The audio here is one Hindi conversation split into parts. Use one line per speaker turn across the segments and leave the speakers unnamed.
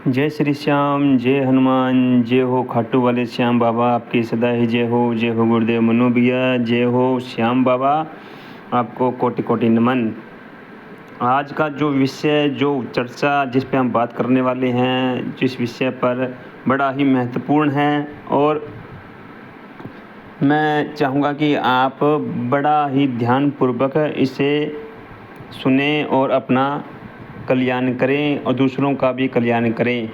जय श्री श्याम, जय हनुमान, जय हो खाटू वाले श्याम बाबा, आपकी सदा ही जय हो गुरुदेव मनु भैया, जय हो श्याम बाबा, आपको कोटि कोटि नमन। आज का जो विषय, जो चर्चा जिस पे हम बात करने वाले हैं, जिस विषय पर बड़ा ही महत्वपूर्ण है और मैं चाहूँगा कि आप बड़ा ही ध्यानपूर्वक इसे सुने और अपना कल्याण करें और दूसरों का भी कल्याण करें।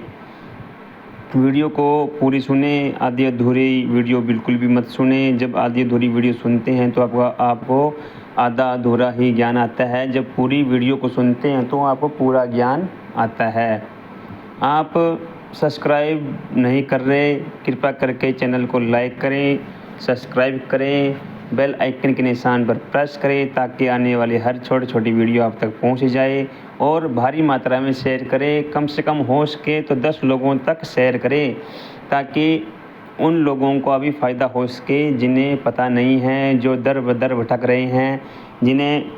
वीडियो को पूरी सुने, आधी अधूरी वीडियो बिल्कुल भी मत सुने। जब आधी अधूरी वीडियो सुनते हैं तो आपको आधा अधूरा ही ज्ञान आता है, जब पूरी वीडियो को सुनते हैं तो आपको पूरा ज्ञान आता है। आप सब्सक्राइब नहीं कर रहे, कृपया करके चैनल को लाइक करें, सब्सक्राइब करें, बेल आइकन के निशान पर प्रेस करें ताकि आने वाली हर छोटी छोटी वीडियो आप तक पहुंच जाए और भारी मात्रा में शेयर करें। कम से कम हो सके तो 10 लोगों तक शेयर करें ताकि उन लोगों को अभी फ़ायदा हो सके जिन्हें पता नहीं है, जो दर बदर भटक रहे हैं, जिन्हें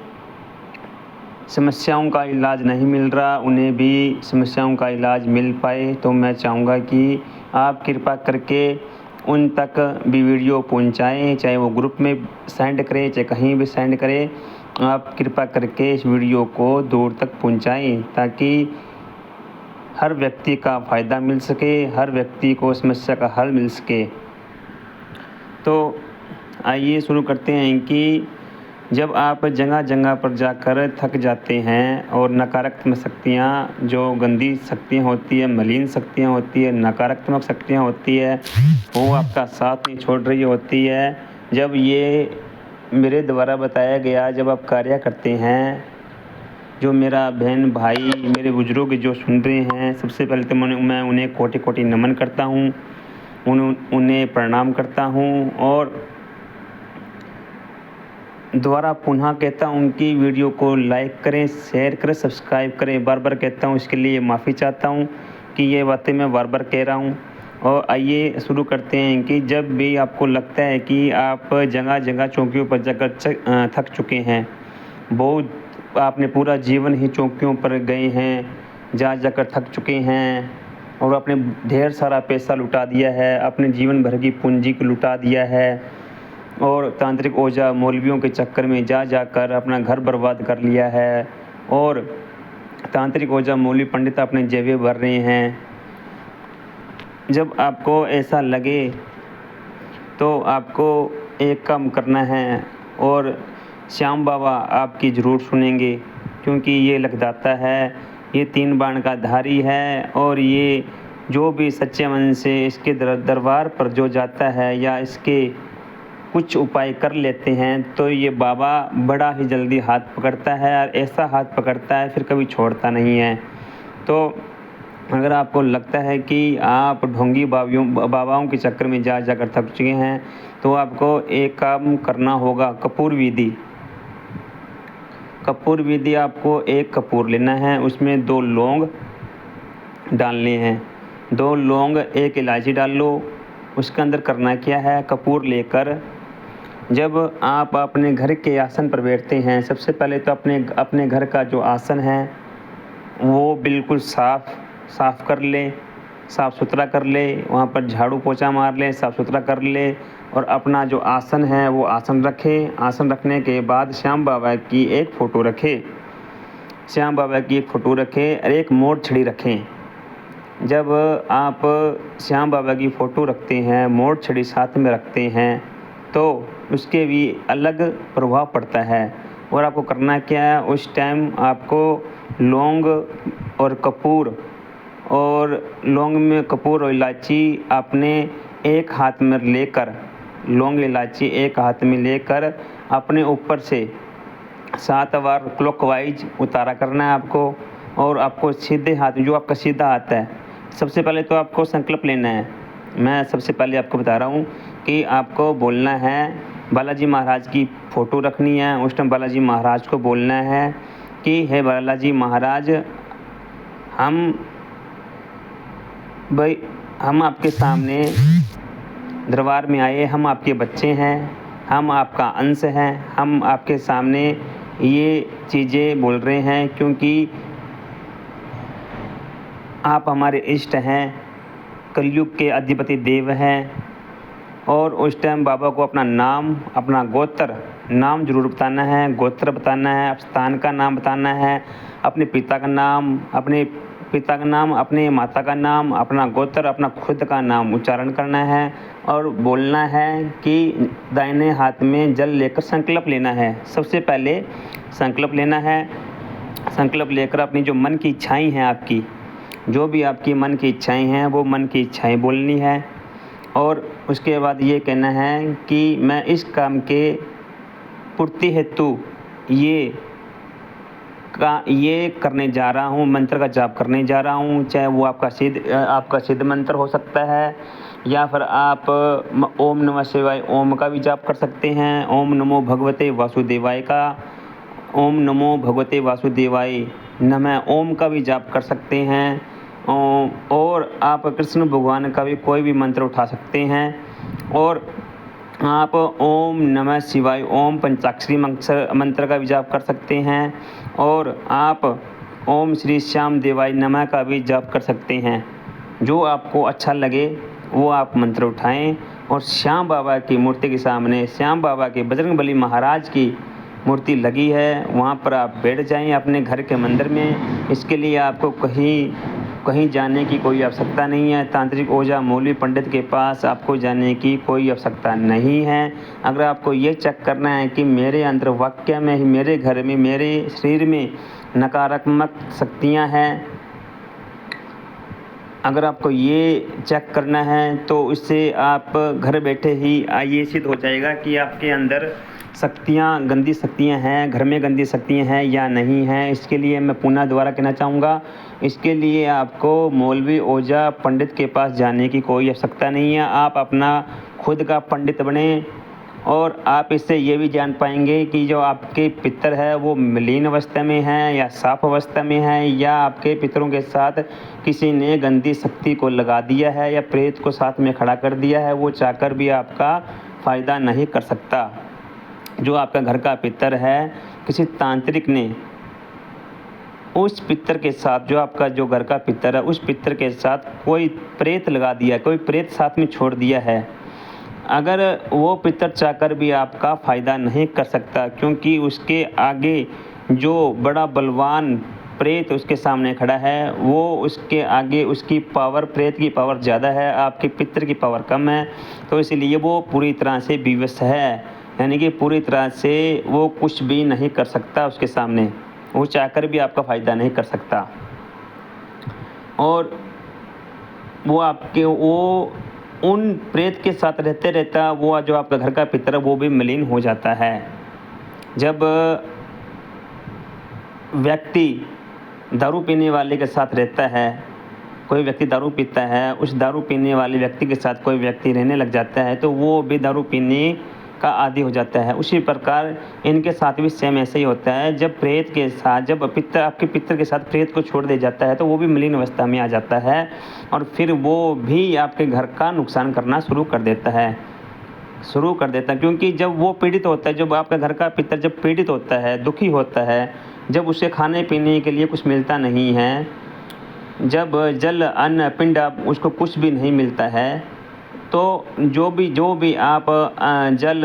समस्याओं का इलाज नहीं मिल रहा, उन्हें भी समस्याओं का इलाज मिल पाए। तो मैं चाहूँगा कि आप कृपा करके उन तक भी वीडियो पहुंचाएं, चाहे वो ग्रुप में सेंड करें, चाहे कहीं भी सेंड करें। आप कृपा करके इस वीडियो को दूर तक पहुंचाएं ताकि हर व्यक्ति का फ़ायदा मिल सके, हर व्यक्ति को समस्या का हल मिल सके। तो आइए शुरू करते हैं कि जब आप जगह जगह पर जाकर थक जाते हैं और नकारात्मक शक्तियाँ, जो गंदी शक्तियाँ होती है, मलिन शक्तियाँ होती है, नकारात्मक शक्तियाँ होती है, वो आपका साथ नहीं छोड़ रही होती है, जब ये मेरे द्वारा बताया गया, जब आप कार्य करते हैं, जो मेरा बहन भाई, मेरे बुजुर्ग जो सुन रहे हैं, सबसे पहले तो मैं उन्हें कोटि कोटि नमन करता हूँ, उन्हें प्रणाम करता हूँ और दोबारा पुनः कहता हूँ कि वीडियो को लाइक करें, शेयर करें, सब्सक्राइब करें। बार बार कहता हूँ, इसके लिए माफ़ी चाहता हूँ कि ये बातें मैं बार बार कह रहा हूँ। और आइए शुरू करते हैं कि जब भी आपको लगता है कि आप जगह जगह चौकियों पर जाकर थक चुके हैं, बहुत आपने पूरा जीवन ही चौकियों पर गए हैं, जा जाकर थक चुके हैं और आपने ढेर सारा पैसा लुटा दिया है, अपने जीवन भर की पूंजी को लुटा दिया है और तांत्रिक ओझा मौलवियों के चक्कर में जा जाकर अपना घर बर्बाद कर लिया है और तांत्रिक ओझा मौलवी पंडित अपने जेबें भर रहे हैं। जब आपको ऐसा लगे तो आपको एक काम करना है और श्याम बाबा आपकी ज़रूर सुनेंगे, क्योंकि ये लगदाता है, ये 3 बाण का धारी है और ये जो भी सच्चे मन से इसके दरबार पर जो जाता है या इसके कुछ उपाय कर लेते हैं तो ये बाबा बड़ा ही जल्दी हाथ पकड़ता है और ऐसा हाथ पकड़ता है फिर कभी छोड़ता नहीं है। तो अगर आपको लगता है कि आप ढोंगी बाबाओं के चक्कर में जा जाकर थक चुके हैं तो आपको एक काम करना होगा, कपूर विधि। कपूर विधि, आपको एक कपूर लेना है, उसमें 2 लौंग डालने हैं, 2 लौंग, 1 इलायची डाल लो। उसके अंदर करना क्या है, कपूर लेकर जब आप अपने घर के आसन पर बैठते हैं, सबसे पहले तो अपने घर का जो आसन है वो बिल्कुल साफ़ कर ले, साफ़ सुथरा कर ले, वहाँ पर झाड़ू पोछा मार ले, साफ़ सुथरा कर ले और अपना जो आसन है वो आसन रखें। आसन रखने के बाद श्याम बाबा की एक फ़ोटो रखें, श्याम बाबा की एक फ़ोटो रखें और एक मोर छड़ी रखें। जब आप श्याम बाबा की फ़ोटो रखते हैं, मोर छड़ी साथ में रखते हैं तो उसके भी अलग प्रभाव पड़ता है। और आपको करना क्या है, उस टाइम आपको लौंग और कपूर और लौंग में कपूर और इलायची आपने एक हाथ में लेकर, लौंग इलायची एक हाथ में लेकर अपने ऊपर से 7 बार क्लॉकवाइज उतारा करना है आपको। और आपको सीधे हाथ, जो आपका सीधा हाथ है, सबसे पहले तो आपको संकल्प लेना है। मैं सबसे पहले आपको बता रहा हूँ कि आपको बोलना है, बालाजी महाराज की फ़ोटो रखनी है, उस टाइम बालाजी महाराज को बोलना है कि हे बालाजी महाराज, हम आपके सामने दरबार में आए, हम आपके बच्चे हैं, हम आपका अंश हैं, हम आपके सामने ये चीज़ें बोल रहे हैं क्योंकि आप हमारे इष्ट हैं, कलयुग के अधिपति देव हैं। और उस टाइम बाबा को अपना नाम, अपना गोत्र नाम ज़रूर बताना है, गोत्र बताना है, स्थान का नाम बताना है, अपने पिता का नाम, अपने माता का नाम, अपना गोत्र, अपना खुद का नाम उच्चारण करना है और बोलना है कि दाहिने हाथ में जल लेकर संकल्प लेना है। सबसे पहले संकल्प लेना है। संकल्प लेकर अपनी जो मन की इच्छाएं हैं, आपकी जो भी आपकी मन की इच्छाएं हैं, वो मन की इच्छाएं बोलनी है। और उसके बाद ये कहना है कि मैं इस काम के पूर्ति हेतु ये करने जा रहा हूँ, मंत्र का जाप करने जा रहा हूँ। चाहे वो आपका सिद्ध मंत्र हो सकता है, या फिर आप ओम नमः शिवाय ओम का भी जाप कर सकते हैं। ओम नमो भगवते वासुदेवाय का, ओम नमो भगवते वासुदेवाय नमः ओम का भी जाप कर सकते हैं। और आप कृष्ण भगवान का भी कोई भी मंत्र उठा सकते हैं। और आप ओम नमः शिवाय ओम पंचाक्षरी मंत्र का भी जाप कर सकते हैं। और आप ओम श्री श्याम देवाय नमः का भी जाप कर सकते हैं। जो आपको अच्छा लगे वो आप मंत्र उठाएं और श्याम बाबा की मूर्ति के सामने, श्याम बाबा के बजरंगबली महाराज की मूर्ति लगी है, वहाँ पर आप बैठ जाएं अपने घर के मंदिर में। इसके लिए आपको कहीं जाने की कोई आवश्यकता नहीं है। तांत्रिक ओझा मौलवी पंडित के पास आपको जाने की कोई आवश्यकता नहीं है। अगर आपको ये चेक करना है कि मेरे अंदर वाक्य में, मेरे घर में, मेरे शरीर में नकारात्मक शक्तियाँ हैं, अगर आपको ये चेक करना है तो इससे आप घर बैठे ही ये सिद्ध हो जाएगा कि आपके अंदर शक्तियाँ, गंदी शक्तियाँ हैं, घर में गंदी शक्तियाँ हैं या नहीं हैं। इसके लिए मैं पुनः दोबारा कहना चाहूँगा, इसके लिए आपको मौलवी ओझा पंडित के पास जाने की कोई आवश्यकता नहीं है। आप अपना खुद का पंडित बने और आप इससे ये भी जान पाएंगे कि जो आपके पितर है वो मलिन अवस्था में है या साफ अवस्था में है, या आपके पितरों के साथ किसी ने गंदी शक्ति को लगा दिया है या प्रेत को साथ में खड़ा कर दिया है। वो चाहकर भी आपका फ़ायदा नहीं कर सकता। जो आपका घर का पितर है, किसी तांत्रिक ने उस पितर के साथ, जो आपका जो घर का पितर है, उस पितर के साथ कोई प्रेत लगा दिया, कोई प्रेत साथ में छोड़ दिया है, अगर वो पितर चाहकर भी आपका फ़ायदा नहीं कर सकता, क्योंकि उसके आगे जो बड़ा बलवान प्रेत उसके सामने खड़ा है, वो उसके आगे उसकी पावर, प्रेत की पावर ज़्यादा है, आपके पितर की पावर कम है। तो इसलिए वो पूरी तरह से विवश है, यानी कि पूरी तरह से वो कुछ भी नहीं कर सकता उसके सामने, वो चाहकर भी आपका फ़ायदा नहीं कर सकता। और वो उन प्रेत के साथ रहता वो जो आपका घर का पितर है वो भी मलिन हो जाता है। जब व्यक्ति दारू पीने वाले के साथ रहता है, कोई व्यक्ति दारू पीता है, उस दारू पीने वाले व्यक्ति के साथ कोई व्यक्ति रहने लग जाता है तो वो भी दारू पीने का आदी हो जाता है। उसी प्रकार इनके साथ भी सेम ऐसे ही होता है। जब प्रेत के साथ, जब आपके पितर के साथ प्रेत को छोड़ दे जाता है तो वो भी मलिन अवस्था में आ जाता है और फिर वो भी आपके घर का नुकसान करना शुरू कर देता है, क्योंकि जब वो पीड़ित होता है, जब आपका घर का पितर जब पीड़ित होता है, दुखी होता है, जब उसे खाने पीने के लिए कुछ मिलता नहीं है, जब जल अन्न पिंड उसको कुछ भी नहीं मिलता है, तो जो भी आप जल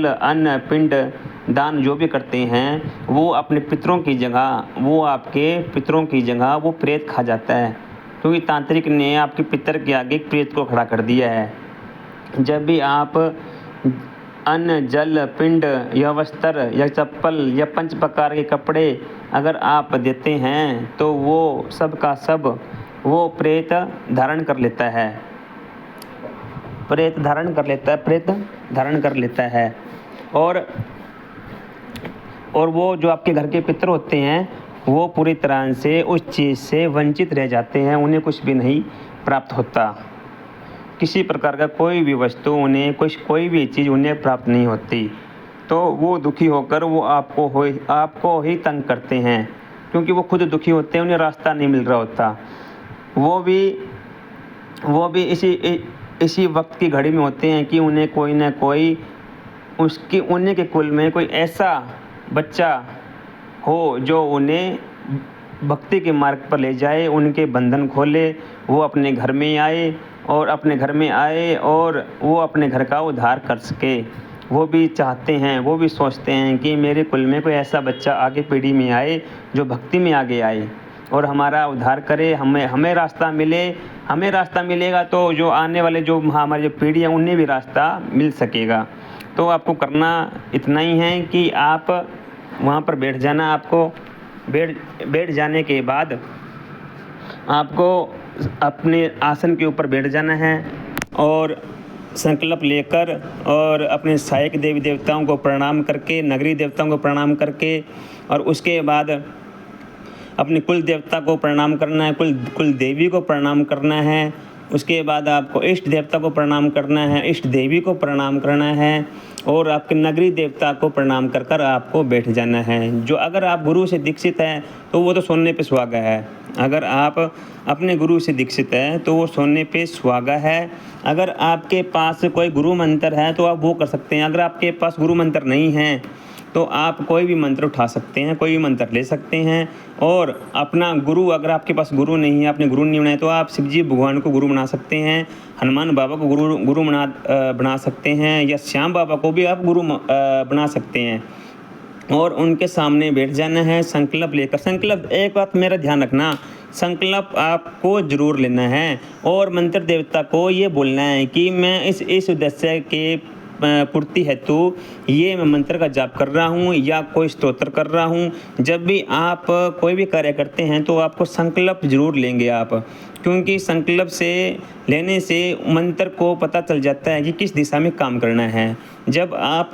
अन्न पिंड दान जो भी करते हैं वो अपने पितरों की जगह, वो आपके पितरों की जगह वो प्रेत खा जाता है, क्योंकि तांत्रिक ने आपके पितर के आगे प्रेत को खड़ा कर दिया है। जब भी आप अन्न, जल, पिंड या वस्त्र या चप्पल या 5 प्रकार के कपड़े अगर आप देते हैं तो वो सब का सब वो प्रेत धारण कर लेता है, प्रेत धारण कर लेता है। और वो जो आपके घर के पितर होते हैं वो पूरी तरह से उस चीज़ से वंचित रह जाते हैं, उन्हें कुछ भी नहीं प्राप्त होता, किसी प्रकार का कोई भी वस्तु उन्हें, कोई भी चीज़ उन्हें प्राप्त नहीं होती। तो वो दुखी होकर वो आपको ही तंग करते हैं, क्योंकि वो खुद दुखी होते हैं, उन्हें रास्ता नहीं मिल रहा होता। वो भी इसी वक्त की घड़ी में होते हैं कि उन्हें कोई ना कोई उन्हीं के कुल में कोई ऐसा बच्चा हो जो उन्हें भक्ति के मार्ग पर ले जाए, उनके बंधन खोले, वो अपने घर में आए और वो अपने घर का उद्धार कर सके। वो भी चाहते हैं, वो भी सोचते हैं कि मेरे कुल में कोई ऐसा बच्चा आगे पीढ़ी में आए जो भक्ति में आगे आए और हमारा उद्धार करे, हमें रास्ता मिले। हमें रास्ता मिलेगा तो जो आने वाले जो हमारी जो पीढ़ी है उन्हें भी रास्ता मिल सकेगा। तो आपको करना इतना ही है कि आप वहाँ पर बैठ जाना। आपको बैठ जाने के बाद आपको अपने आसन के ऊपर बैठ जाना है और संकल्प लेकर और अपने सहायक देवी देवताओं को प्रणाम करके, नगरी देवताओं को प्रणाम करके, और उसके बाद अपने कुल देवता को प्रणाम करना है, कुल देवी को प्रणाम करना है। उसके बाद आपको इष्ट देवता को प्रणाम करना है, इष्ट देवी को प्रणाम करना है और आपके नगरी देवता को प्रणाम कर कर आपको बैठ जाना है। जो अगर आप गुरु से दीक्षित हैं तो वो तो सोने पे सुहागा है। अगर आप अपने गुरु से दीक्षित हैं तो वो सोने पे सुहागा है। अगर आपके पास कोई गुरु मंत्र है तो आप वो कर सकते हैं। अगर आपके पास गुरु मंत्र नहीं है तो आप कोई भी मंत्र उठा सकते हैं, कोई भी मंत्र ले सकते हैं। और अपना गुरु, अगर आपके पास गुरु नहीं है, आपने गुरु नहीं बनाया, तो आप शिव जी भगवान को गुरु बना सकते हैं, हनुमान बाबा को गुरु बना सकते हैं, या श्याम बाबा को भी आप गुरु बना सकते हैं और उनके सामने बैठ जाना है संकल्प लेकर। संकल्प, एक बात मेरा ध्यान रखना, संकल्प आपको ज़रूर लेना है और मंत्र देवता को ये बोलना है कि मैं इस उद्देश्य के पूर्ति हेतु ये मैं मंत्र का जाप कर रहा हूँ या कोई स्तोत्र कर रहा हूँ। जब भी आप कोई भी कार्य करते हैं तो आपको संकल्प ज़रूर लेंगे आप, क्योंकि संकल्प से लेने से मंत्र को पता चल जाता है कि किस दिशा में काम करना है। जब आप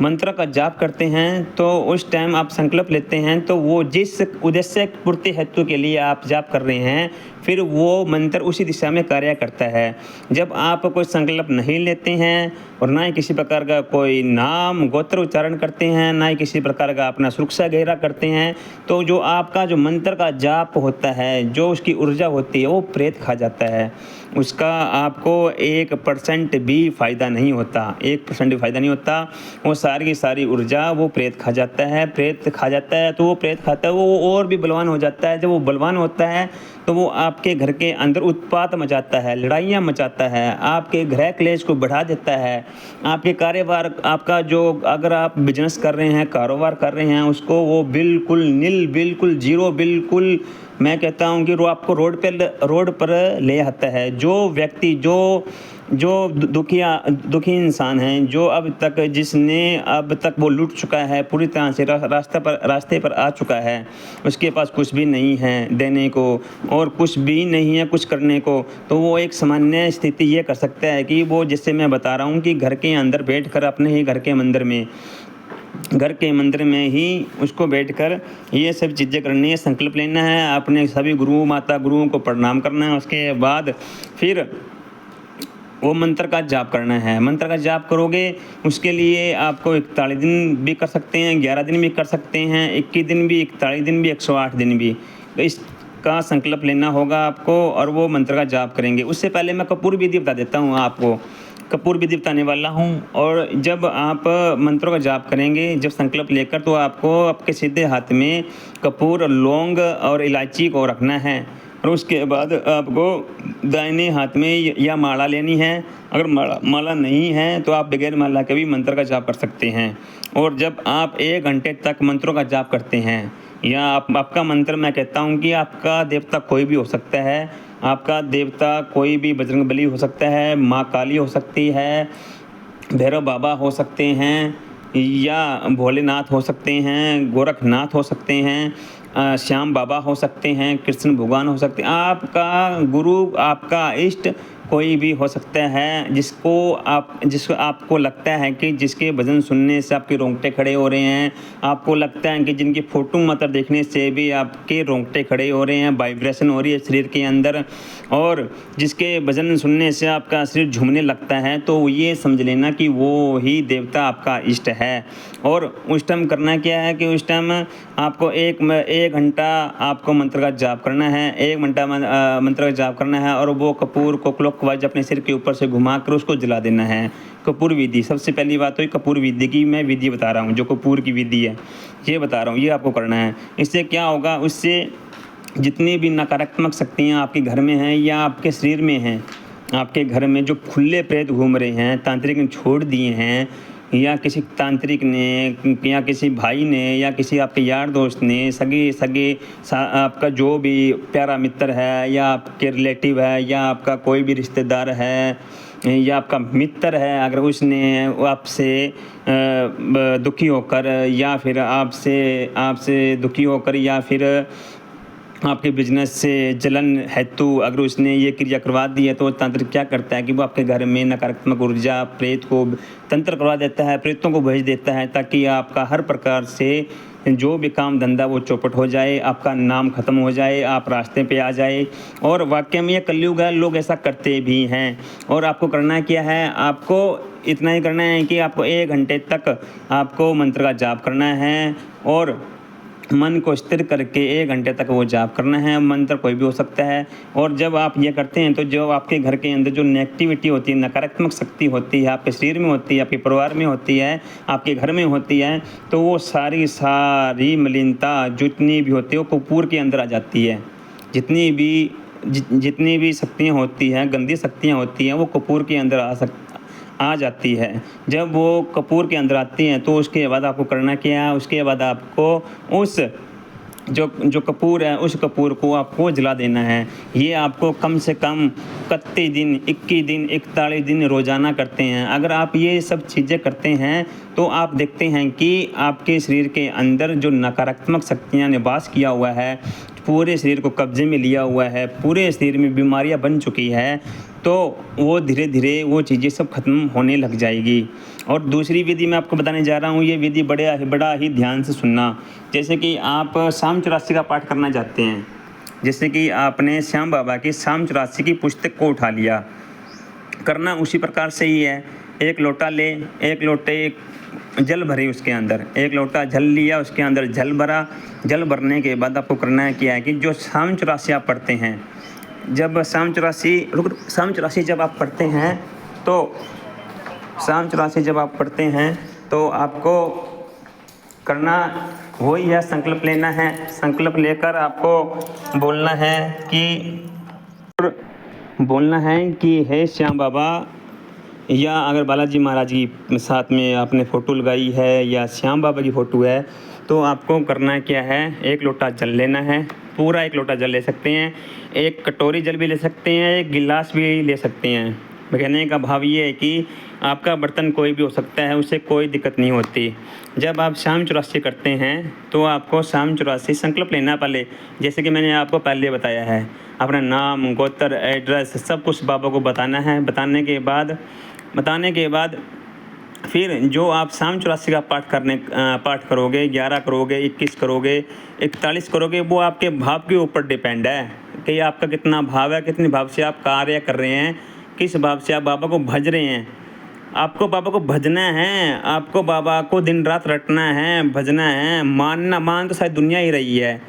मंत्र का जाप करते हैं तो उस टाइम आप संकल्प लेते हैं तो वो जिस उद्देश्य पूर्ति हेतु के लिए आप जाप कर रहे हैं फिर वो मंत्र उसी दिशा में कार्य करता है। जब आप कोई संकल्प नहीं लेते हैं और ना ही किसी प्रकार का कोई नाम गोत्र उच्चारण करते हैं, ना ही किसी प्रकार का अपना सुरक्षा गहरा करते हैं, तो जो आपका जो मंत्र का जाप होता है, जो उसकी ऊर्जा होती है वो प्रेत खा जाता है। उसका आपको 1% भी फ़ायदा नहीं होता, 1% भी फ़ायदा नहीं होता। वो सारी की सारी ऊर्जा वो प्रेत खा जाता है। प्रेत खा जाता है तो वो प्रेत खाता है, वो और भी बलवान हो जाता है। जब वो बलवान होता है तो वो आपके घर के अंदर उत्पात मचाता है, लड़ाइयाँ मचाता है, आपके गृह क्लेश को बढ़ा देता है। आपके कारोबार, आपका जो अगर आप बिजनेस कर रहे हैं, कारोबार कर रहे हैं, उसको वो बिल्कुल नील, बिल्कुल जीरो, बिल्कुल मैं कहता हूँ कि वो आपको रोड पर ले आता है। जो व्यक्ति जो दुखी इंसान हैं, जो जिसने अब तक वो लूट चुका है, पूरी तरह से रास्ते पर आ चुका है, उसके पास कुछ भी नहीं है देने को और कुछ भी नहीं है कुछ करने को, तो वो एक सामान्य स्थिति ये कर सकता है कि वो, जैसे मैं बता रहा हूँ कि घर के अंदर बैठकर अपने ही घर के मंदिर में ही उसको बैठकर ये सब चीज़ें करनी है। संकल्प लेना है, अपने सभी गुरुओं माता गुरुओं को प्रणाम करना है। उसके बाद फिर वो मंत्र का जाप करना है। मंत्र का जाप करोगे उसके लिए आपको 41 दिन भी कर सकते हैं, 11 दिन भी कर सकते हैं, 21 दिन भी, 41 दिन भी, 108 दिन भी। तो इसका संकल्प लेना होगा आपको और वो मंत्र का जाप करेंगे। उससे पहले मैं कपूर विधि बता देता हूँ आपको, कपूर विधि बताने वाला हूँ। और जब आप मंत्रों का जाप करेंगे, जब संकल्प लेकर, तो आपको आपके सीधे हाथ में कपूर, लौंग और इलायची को रखना है और उसके बाद आपको दाहिने हाथ में या माला लेनी है। अगर माला नहीं है तो आप बगैर माला के भी मंत्र का जाप कर सकते हैं। और जब आप 1 घंटे तक मंत्रों का जाप करते हैं, या आपका मंत्र, मैं कहता हूँ कि आपका देवता कोई भी हो सकता है, आपका देवता कोई भी बजरंगबली हो सकता है, माँ काली हो सकती है, भैरव बाबा हो सकते हैं, या भोलेनाथ हो सकते हैं, गोरखनाथ हो सकते हैं, श्याम बाबा हो सकते हैं, कृष्ण भगवान हो सकते हैं। आपका गुरु, आपका इष्ट कोई भी हो सकता है, जिसको आपको लगता है कि जिसके भजन सुनने से आपके रोंगटे खड़े हो रहे हैं, आपको लगता है कि जिनकी फ़ोटो मात्र देखने से भी आपके रोंगटे खड़े हो रहे हैं, वाइब्रेशन हो रही है शरीर के अंदर, और जिसके भजन सुनने से आपका शरीर झूमने लगता है, तो ये समझ लेना कि वो ही देवता आपका इष्ट है। और उस टाइम करना क्या है कि उस टाइम आपको 1 घंटा आपको मंत्र का जाप करना है, 1 घंटा मंत्र का जाप करना है। और वो कपूर को, क्लोक क्लॉकवाइज अपने सिर के ऊपर से घुमाकर उसको जला देना है। कपूर विधि, सबसे पहली बात तो कपूर विधि की मैं विधि बता रहा हूँ, जो कपूर की विधि है ये बता रहा हूँ, ये आपको करना है। इससे क्या होगा, उससे जितनी भी नकारात्मक शक्तियाँ आपके घर में हैं या आपके शरीर में हैं, आपके घर में जो खुले प्रेत घूम रहे हैं, तांत्रिक ने छोड़ दिए हैं, या किसी तांत्रिक ने या किसी भाई ने या किसी आपके यार दोस्त ने, सगे सगे आपका जो भी प्यारा मित्र है या आपके रिलेटिव है या आपका कोई भी रिश्तेदार है या आपका मित्र है, अगर उसने आपसे दुखी होकर या फिर आपसे दुखी होकर या फिर आपके बिजनेस से जलन हेतु अगर उसने ये क्रिया करवा दी है, तो तंत्र क्या करता है कि वो आपके घर में नकारात्मक ऊर्जा प्रेत को तंत्र करवा देता है, प्रेतों को भेज देता है, ताकि आपका हर प्रकार से जो भी काम धंधा वो चौपट हो जाए, आपका नाम खत्म हो जाए, आप रास्ते पे आ जाए। और वाकई में ये कलयुग है, लोग ऐसा करते भी हैं। और आपको करना क्या है, आपको इतना ही करना है कि आपको 1 घंटे तक आपको मंत्र का जाप करना है और मन को स्थिर करके 1 घंटे तक वो जाप करना है। मंत्र कोई भी हो सकता है। और जब आप ये करते हैं तो जो आपके घर के अंदर जो नेगेटिविटी होती है, नकारात्मक शक्ति होती है, आपके शरीर में होती है, आपके परिवार में होती है, आपके घर में होती है, तो वो सारी मलिनता जितनी भी होती है वो कपूर के अंदर आ जाती है। जितनी भी शक्तियाँ होती हैं, गंदी शक्तियाँ होती हैं, वो कपूर के अंदर आ जाती है। जब वो कपूर के अंदर आती हैं तो उसके बाद आपको करना क्या है, उसके बाद आपको उस जो कपूर है, उस कपूर को आपको जला देना है। ये आपको कम से कम 31 दिन, 21 दिन, 41 दिन रोज़ाना करते हैं। अगर आप ये सब चीज़ें करते हैं तो आप देखते हैं कि आपके शरीर के अंदर जो नकारात्मक शक्तियाँ ने वास किया हुआ है, पूरे शरीर को कब्जे में लिया हुआ है, पूरे शरीर में बीमारियां बन चुकी है, तो वो धीरे धीरे वो चीज़ें सब खत्म होने लग जाएगी। और दूसरी विधि मैं आपको बताने जा रहा हूँ, ये विधि बड़ा ही ध्यान से सुनना। जैसे कि आप शाम 84 का पाठ करना चाहते हैं, जैसे कि आपने श्याम बाबा की शाम 84 की पुस्तक को उठा लिया, करना उसी प्रकार से ही है। 1 लोटा ले, 1 लोटे जल भरे, उसके अंदर 1 लोटा जल लिया, उसके अंदर जल भरा। जल भरने के बाद आपको करना है क्या है कि जो शाम 84 आप पढ़ते हैं, जब शाम 84 जब आप पढ़ते हैं तो शाम 84 जब आप पढ़ते हैं तो आपको करना वही है, संकल्प लेना है। संकल्प लेकर आपको बोलना है कि हे श्याम बाबा, या अगर बालाजी महाराज की साथ में आपने फ़ोटो लगाई है या श्याम बाबा की फ़ोटो है, तो आपको करना क्या है, 1 लोटा जल लेना है, पूरा 1 लोटा जल ले सकते हैं, 1 कटोरी जल भी ले सकते हैं, 1 गिलास भी ले सकते हैं। कहने का भाव ये है कि आपका बर्तन कोई भी हो सकता है, उससे कोई दिक्कत नहीं होती। जब आप शाम 84 करते हैं तो आपको शाम 84 संकल्प लेना पहले, जैसे कि मैंने आपको पहले बताया है, अपना नाम, गोत्र, एड्रेस सब कुछ बाबा को बताना है। बताने के बाद फिर जो आप शाम 84 का पाठ करोगे, 11 करोगे, 21 करोगे, 41 करोगे, वो आपके भाव के ऊपर डिपेंड है कि आपका कितना भाव है, कितने भाव से आप कार्य कर रहे हैं, किस भाव से आप बाबा को भज रहे हैं। आपको बाबा को भजना है, आपको बाबा को दिन रात रटना है, भजना है। मान तो शायद दुनिया ही रही है,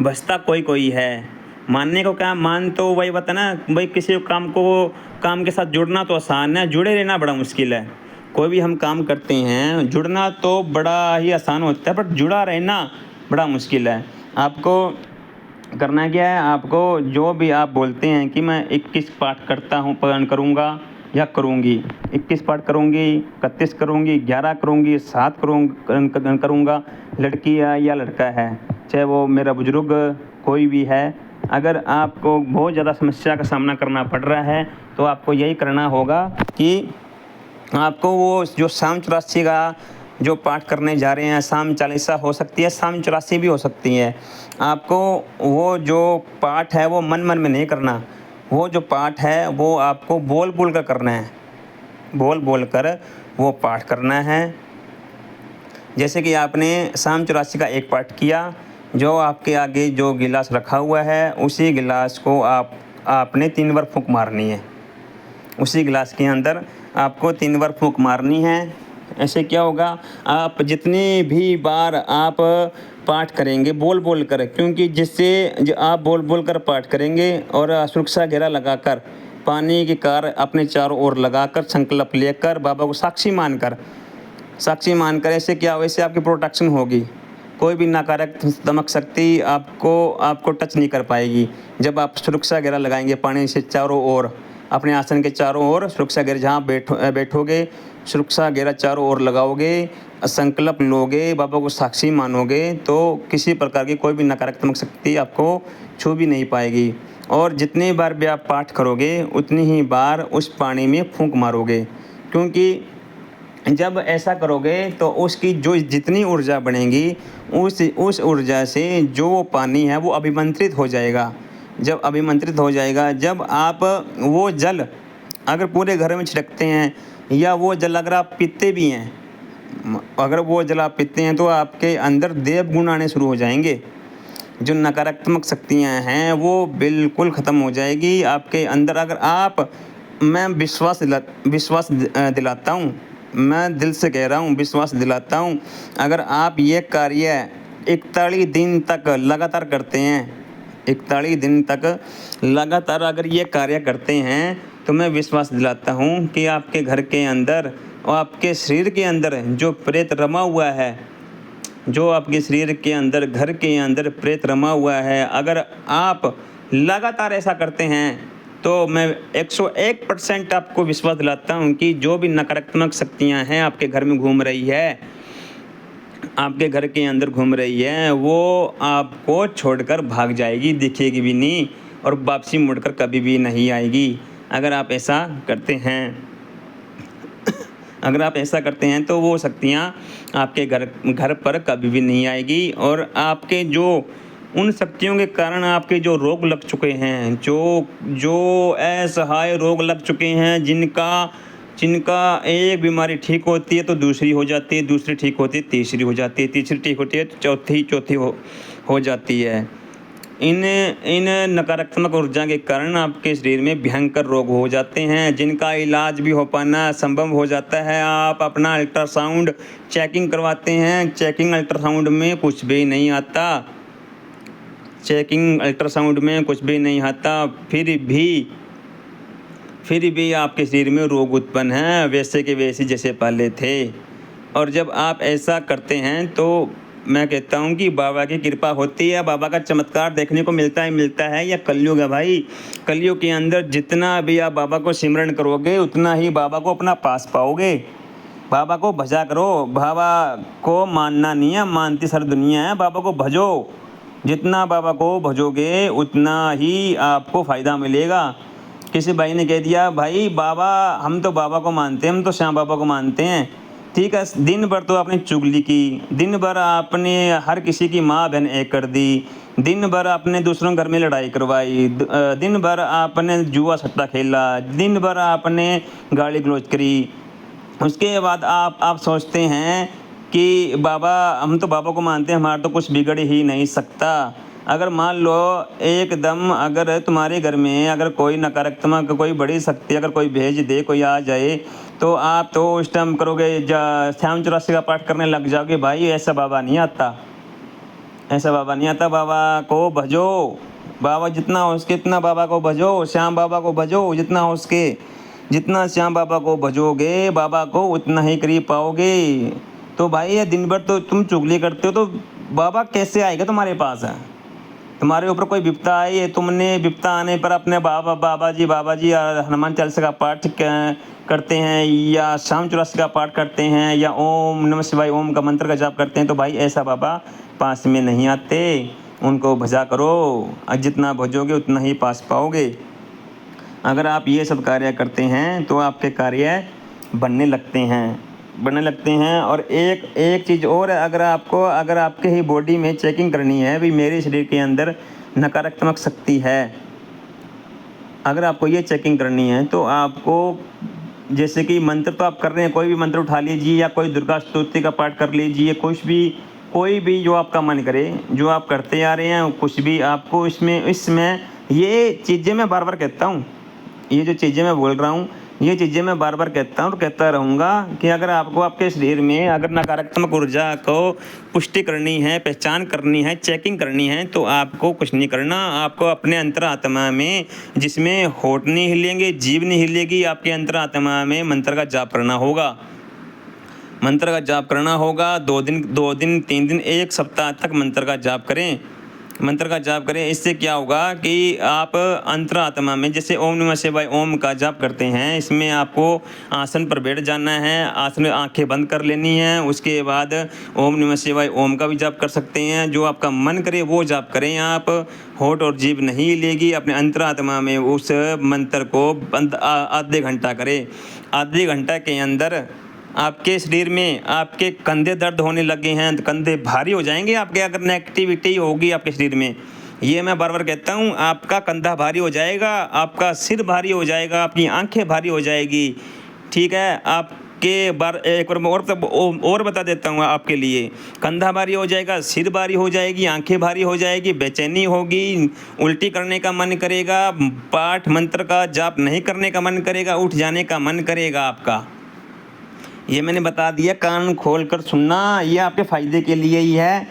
भजता कोई है। मानने को क्या, मान तो वही बता ना भाई, किसी काम के साथ जुड़ना तो आसान है, जुड़े रहना बड़ा मुश्किल है। कोई भी हम काम करते हैं, जुड़ना तो बड़ा ही आसान होता है, बट जुड़ा रहना बड़ा मुश्किल है। आपको करना क्या है, आपको जो भी आप बोलते हैं कि मैं 21 पाठ करता हूँ, करूँगा या करूँगी, 21 पाठ करूँगी, 31 करूँगी, 11 करूँगी, 7 करूँगा, लड़की है या लड़का है, चाहे वो मेरा बुजुर्ग कोई भी है। अगर आपको बहुत ज़्यादा समस्या का सामना करना पड़ रहा है तो आपको यही करना होगा कि आपको वो जो शाम 84 का जो पाठ करने जा रहे हैं, शाम 40 हो सकती है, शाम 84 भी हो सकती है। आपको वो जो पाठ है वो मन में नहीं करना, वो जो पाठ है वो आपको बोल कर करना है, बोल कर वो पाठ करना है। जैसे कि आपने शाम 84 का 1 पाठ किया, जो आपके आगे जो गिलास रखा हुआ है उसी गिलास को आपने 3 बार फूंक मारनी है। उसी गिलास के अंदर आपको 3 बार फूंक मारनी है। ऐसे क्या होगा, आप जितनी भी बार आप पाठ करेंगे बोल कर, क्योंकि जिससे आप बोल कर पाठ करेंगे और सुरक्षा घेरा लगाकर पानी की कार अपने चारों ओर लगाकर संकल्प लेकर बाबा को साक्षी मानकर ऐसे क्या वैसे आपकी प्रोटेक्शन होगी। कोई भी नकारात्मक शक्ति आपको टच नहीं कर पाएगी। जब आप सुरक्षा घेरा लगाएंगे पानी से चारों ओर, अपने आसन के चारों ओर सुरक्षा घेरा जहाँ बैठोगे सुरक्षा घेरा चारों ओर लगाओगे, संकल्प लोगे, बाबा को साक्षी मानोगे, तो किसी प्रकार की कोई भी नकारात्मक शक्ति आपको छू भी नहीं पाएगी। और जितनी बार भी आप पाठ करोगे उतनी ही बार उस पानी में फूंक मारोगे, क्योंकि जब ऐसा करोगे तो उसकी जो जितनी ऊर्जा बनेगी उस ऊर्जा से जो वो पानी है वो अभिमंत्रित हो जाएगा। जब अभिमंत्रित हो जाएगा, जब आप वो जल अगर पूरे घर में छिड़कते हैं या वो जल अगर आप पीते भी हैं, अगर वो जल आप पीते हैं तो आपके अंदर देव गुण आने शुरू हो जाएंगे। जो नकारात्मक शक्तियाँ हैं वो बिल्कुल ख़त्म हो जाएगी आपके अंदर। अगर आप मैं विश्वास दिलाता हूँ, मैं दिल से कह रहा हूँ, विश्वास दिलाता हूँ, अगर आप ये कार्य 41 दिन तक लगातार करते हैं, 41 दिन तक लगातार अगर ये कार्य करते हैं तो मैं विश्वास दिलाता हूँ कि आपके घर के अंदर और आपके शरीर के अंदर जो प्रेत रमा हुआ है, जो आपके शरीर के अंदर घर के अंदर प्रेत रमा हुआ है, अगर आप लगातार ऐसा करते हैं तो मैं 101% आपको विश्वास दिलाता हूँ कि जो भी नकारात्मक शक्तियाँ हैं आपके घर में घूम रही है, आपके घर के अंदर घूम रही है, वो आपको छोड़कर भाग जाएगी, दिखेगी भी नहीं और वापसी मुड़कर कभी भी नहीं आएगी। अगर आप ऐसा करते हैं तो वो शक्तियाँ आपके घर पर कभी भी नहीं आएगी। और आपके जो उन शक्तियों के कारण आपके जो रोग लग चुके हैं, जो असहाय रोग लग चुके हैं, जिनका एक बीमारी ठीक होती है तो दूसरी हो जाती है, दूसरी ठीक होती है तीसरी हो जाती है, तीसरी ठीक होती है तो चौथी हो जाती है। इन नकारात्मक ऊर्जा के कारण आपके शरीर में भयंकर रोग हो जाते हैं, जिनका इलाज भी हो पाना संभव हो जाता है। आप अपना अल्ट्रासाउंड चेकिंग करवाते हैं, चेकिंग अल्ट्रासाउंड में कुछ भी नहीं आता, फिर भी आपके शरीर में रोग उत्पन्न है, वैसे के वैसे जैसे पहले थे। और जब आप ऐसा करते हैं तो मैं कहता हूँ कि बाबा की कृपा होती है, बाबा का चमत्कार देखने को मिलता है। या कलयुग है भाई, कलयुग के अंदर जितना भी आप बाबा को सिमरन करोगे उतना ही बाबा को अपना पास पाओगे। बाबा को भजा करो, बाबा को मानना नहीं है, मानती सारी दुनिया है। बाबा को भजो, जितना बाबा को भजोगे उतना ही आपको फ़ायदा मिलेगा। किसी भाई ने कह दिया, भाई बाबा हम तो बाबा को मानते हैं, हम तो श्याम बाबा को मानते हैं, ठीक है, दिन भर तो आपने चुगली की, दिन भर आपने हर किसी की माँ बहन एक कर दी, दिन भर आपने दूसरों घर में लड़ाई करवाई, दिन भर आपने जुआ सट्टा खेला, दिन भर आपने गाली गलौज करी। उसके बाद आप सोचते हैं कि बाबा हम तो बाबा को मानते हैं, हमारा तो कुछ बिगड़ ही नहीं सकता। अगर मान लो एकदम अगर तुम्हारे घर में अगर कोई नकारात्मक कोई बड़ी शक्ति अगर कोई भेज दे, कोई आ जाए, तो आप तो उस टाइम करोगे श्याम 84 का पाठ करने लग जाओगे। भाई ऐसा बाबा नहीं आता, बाबा को भजो, बाबा जितना हो सके इतना बाबा को भजो, श्याम बाबा को भजो जितना हो सके, जितना श्याम बाबा को भजोगे बाबा को उतना ही करीब पाओगे। तो भाई ये दिन भर तो तुम चुगली करते हो तो बाबा कैसे आएगा तुम्हारे पास? तुम्हारे ऊपर कोई विपदा आई है, तुमने विपदा आने पर अपने बाबा जी हनुमान चालीसा का पाठ करते हैं या श्याम 84 का पाठ करते हैं या ओम नमः शिवाय ओम का मंत्र का जाप करते हैं, तो भाई ऐसा बाबा पास में नहीं आते। उनको भजा करो, जितना भजोगे उतना ही पास पाओगे। अगर आप ये सब कार्य करते हैं तो आपके कार्य बनने लगते हैं। और एक चीज़ और है, अगर आपके ही बॉडी में चेकिंग करनी है भी मेरे शरीर के अंदर नकारात्मक शक्ति है, अगर आपको ये चेकिंग करनी है तो आपको जैसे कि मंत्र तो आप कर रहे हैं, कोई भी मंत्र उठा लीजिए या कोई दुर्गा स्तुति का पाठ कर लीजिए, कोई भी जो आपका मन करे, जो आप करते आ रहे हैं कुछ भी आपको इसमें ये चीज़ें मैं बार बार कहता हूँ, ये जो चीज़ें मैं बोल रहा हूँ ये चीज़ें मैं बार बार कहता हूँ और कहता रहूँगा कि अगर आपको आपके शरीर में अगर नकारात्मक ऊर्जा को पुष्टि करनी है, पहचान करनी है, चेकिंग करनी है, तो आपको कुछ नहीं करना। आपको अपने अंतरात्मा में, जिसमें होठ नहीं हिलेंगे, जीभ नहीं हिलेगी, आपके अंतरात्मा में मंत्र का जाप करना होगा। मंत्र का जाप करना होगा 2 दिन 3 दिन 1 सप्ताह तक मंत्र का जाप करें। मंत्र का जाप करें। इससे क्या होगा कि आप अंतरात्मा में, जैसे ओम नमः शिवाय ओम का जाप करते हैं, इसमें आपको आसन पर बैठ जाना है, आसन में आंखें बंद कर लेनी है। उसके बाद ओम नमः शिवाय ओम का भी जाप कर सकते हैं। जो आपका मन करे वो जाप करें आप। होठ और जीभ नहीं हिलेगी। अपने अंतरात्मा में उस मंत्र को आधे घंटा करें। आधे घंटा के अंदर आपके शरीर में आपके कंधे दर्द होने लगे हैं, कंधे भारी हो जाएंगे आपके, अगर नेगेटिविटी होगी आपके शरीर में, ये मैं बार बार कहता हूँ, आपका कंधा भारी हो जाएगा, आपका सिर भारी हो जाएगा, आपकी आंखें भारी हो जाएगी। ठीक है, आपके एक बार और बता देता हूँ आपके लिए। कंधा भारी हो जाएगा, सिर भारी हो जाएगी, आंखें भारी हो जाएगी, बेचैनी होगी, उल्टी करने का मन करेगा, पाठ मंत्र का जाप नहीं करने का मन करेगा, उठ जाने का मन करेगा आपका। ये मैंने बता दिया, कान खोल कर सुनना, ये आपके फ़ायदे के लिए ही है।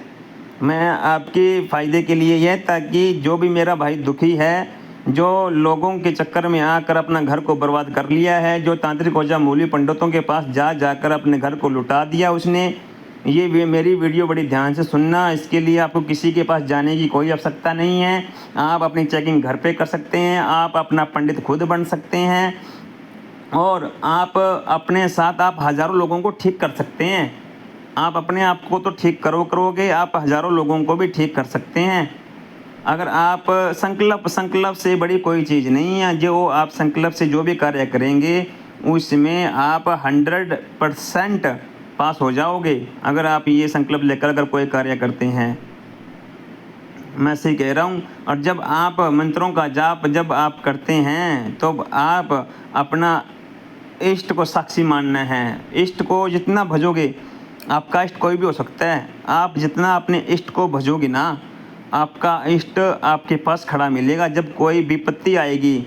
मैं आपके फ़ायदे के लिए ही है, ताकि जो भी मेरा भाई दुखी है, जो लोगों के चक्कर में आकर अपना घर को बर्बाद कर लिया है, जो तांत्रिक ओझा मूली पंडितों के पास जाकर अपने घर को लुटा दिया उसने, ये मेरी वीडियो बड़ी ध्यान से सुनना। इसके लिए आपको किसी के पास जाने की कोई आवश्यकता नहीं है। आप अपनी चेकिंग घर पे कर सकते हैं। आप अपना पंडित खुद बन सकते हैं और आप अपने साथ आप हज़ारों लोगों को ठीक कर सकते हैं। आप अपने आप को तो ठीक करोगे, आप हज़ारों लोगों को भी ठीक कर सकते हैं। अगर आप संकल्प से बड़ी कोई चीज़ नहीं है। जो आप संकल्प से जो भी कार्य करेंगे उसमें आप 100% पास हो जाओगे, अगर आप ये संकल्प लेकर अगर कोई कार्य करते हैं। मैं सही कह रहा हूँ। और जब आप मंत्रों का जाप जब आप करते हैं तो आप अपना इष्ट को साक्षी मानना है। इष्ट को जितना भजोगे, आपका इष्ट कोई भी हो सकता है, आप जितना अपने इष्ट को भजोगे ना, आपका इष्ट आपके पास खड़ा मिलेगा। जब कोई विपत्ति आएगी,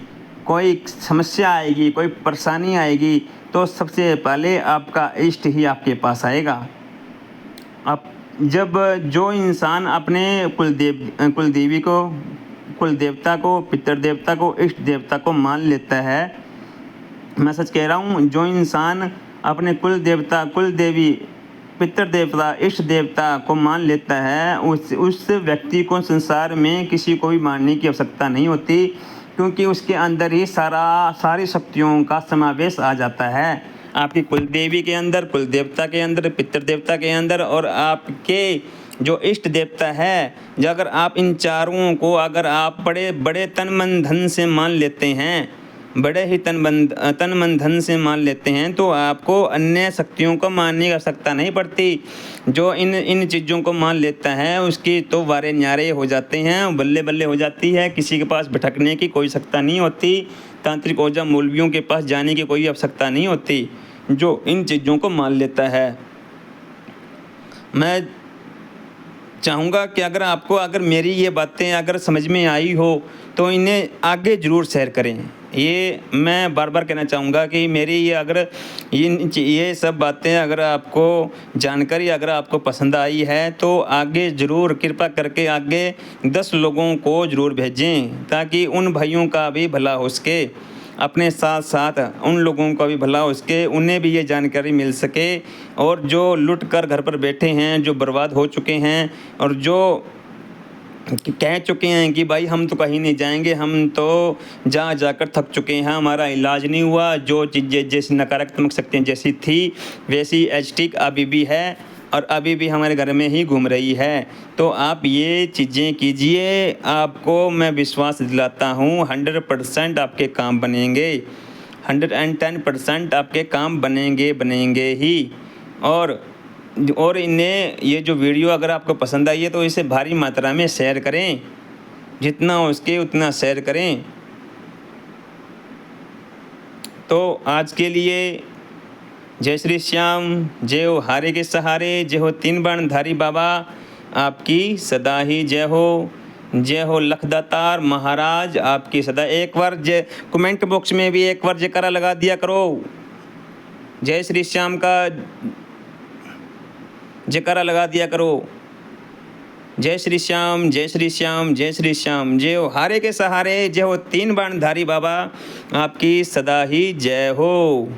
कोई समस्या आएगी, कोई परेशानी आएगी, तो सबसे पहले आपका इष्ट ही आपके पास आएगा। अब जब जो इंसान अपने कुलदेवी को, कुलदेवता को, पितृदेवता को, इष्ट देवता को मान लेता है, मैं सच कह रहा हूँ, जो इंसान अपने कुलदेवता, कुलदेवी, पितृदेवता, इष्ट देवता को मान लेता है, उस व्यक्ति को संसार में किसी को भी मानने की आवश्यकता नहीं होती, क्योंकि उसके अंदर ही सारी शक्तियों का समावेश आ जाता है। आपकी कुलदेवी के अंदर, कुलदेवता के अंदर, पितृदेवता के अंदर और आपके जो इष्ट देवता है, जो अगर आप इन चारों को अगर आप बड़े बड़े तन मन धन से मान लेते हैं, बड़े ही तन मन धन से मान लेते हैं, तो आपको अन्य शक्तियों को मानने की आवश्यकता नहीं पड़ती। जो इन चीज़ों को मान लेता है उसकी तो वारे न्यारे हो जाते हैं, बल्ले बल्ले हो जाती है। किसी के पास भटकने की कोई आवश्यकता नहीं होती, तांत्रिक ओझा मौलवियों के पास जाने की कोई आवश्यकता नहीं होती, जो इन चीज़ों को मान लेता है। मैं चाहूँगा कि अगर मेरी ये बातें अगर समझ में आई हो तो इन्हें आगे ज़रूर शेयर करें। ये मैं बार बार कहना चाहूँगा कि मेरी ये सब बातें अगर आपको जानकारी अगर आपको पसंद आई है तो आगे ज़रूर कृपा करके आगे 10 लोगों को ज़रूर भेजें, ताकि उन भाइयों का भी भला हो सके, अपने साथ साथ उन लोगों का भी भला हो सके, उन्हें भी ये जानकारी मिल सके। और जो लुट कर घर पर बैठे हैं, जो बर्बाद हो चुके हैं और जो कह चुके हैं कि भाई हम तो कहीं नहीं जाएंगे, हम तो जाकर थक चुके हैं, हमारा इलाज नहीं हुआ, जो चीज़ें जैसी नकारात्मक शक्तियाँ जैसी थी वैसी एचटिक अभी भी है और अभी भी हमारे घर में ही घूम रही है। तो आप ये चीज़ें कीजिए, आपको मैं विश्वास दिलाता हूँ 100% आपके काम बनेंगे, 110% आपके काम बनेंगे ही। और इन्हें ये जो वीडियो अगर आपको पसंद आई है तो इसे भारी मात्रा में शेयर करें, जितना हो सके उतना शेयर करें। तो आज के लिए जय श्री श्याम, जय हो हारे के सहारे, जय हो 3 बाणधारी बाबा, आपकी सदा ही जय हो। जय हो लखदातार महाराज आपकी सदा। एक बार जय कमेंट बॉक्स में भी एक बार जयकारा लगा दिया करो, जय श्री श्याम का जयकारा लगा दिया करो। जय श्री श्याम, जय श्री श्याम, जय श्री श्याम। जय हो हारे के सहारे, जय हो तीन बाणधारी बाबा आपकी सदा ही जय हो।